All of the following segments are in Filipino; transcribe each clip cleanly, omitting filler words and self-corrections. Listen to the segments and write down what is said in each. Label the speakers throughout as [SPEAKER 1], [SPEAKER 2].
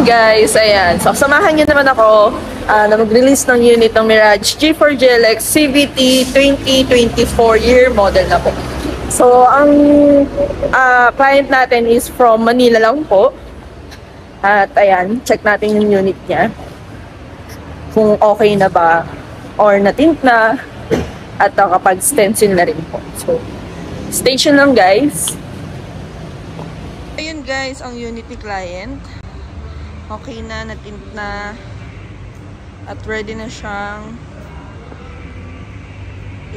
[SPEAKER 1] guys, ayan. So, samahan nyo naman ako na mag-release ng unit ng Mirage G4 GLX CVT 2024 year model na po. So, ang client natin is from Manila lang po. At ayan, check natin yung unit niya. Kung okay na ba or natint na at nakapag-stencil na rin po. So, stay tuned lang guys. Ayun guys, ang unit ni client. Okay na, natint na. At ready na siyang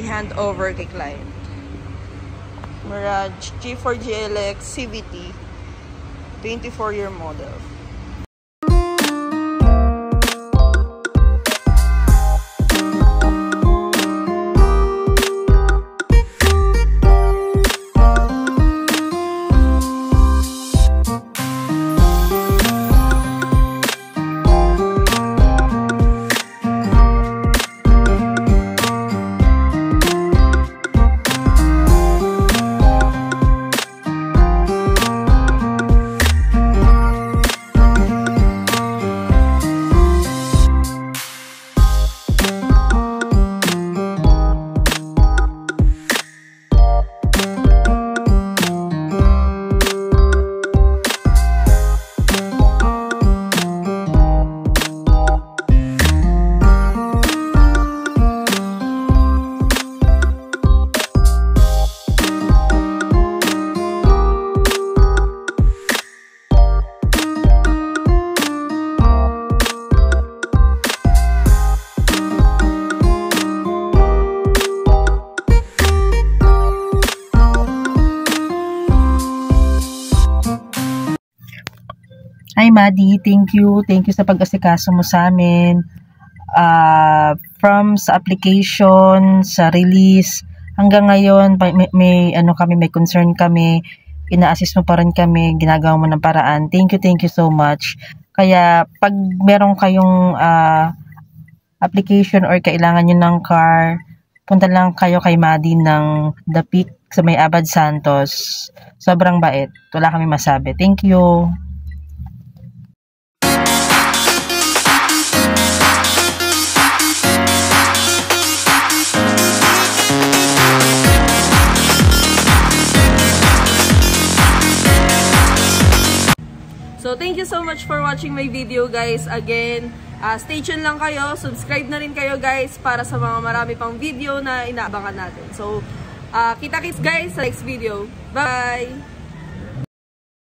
[SPEAKER 1] i-hand over kay client. Mirage G4 GLX CVT 24 year model.
[SPEAKER 2] Hi Maddie, thank you. Thank you sa pag-asikaso mo sa amin. From sa application, sa release, hanggang ngayon, may concern kami. Ina-assist mo pa rin kami, ginagawa mo ng paraan. Thank you so much. Kaya, pag meron kayong application or kailangan nyo ng car, punta lang kayo kay Maddie ng The Peak sa may Abad Santos. Sobrang bait. Wala kami masabi. Thank you.
[SPEAKER 1] So, thank you so much for watching my video guys. Again, stay tuned lang kayo. Subscribe na rin kayo guys para sa mga marami pang video na inaabangan natin. So, kita-kits guys sa next video. Bye!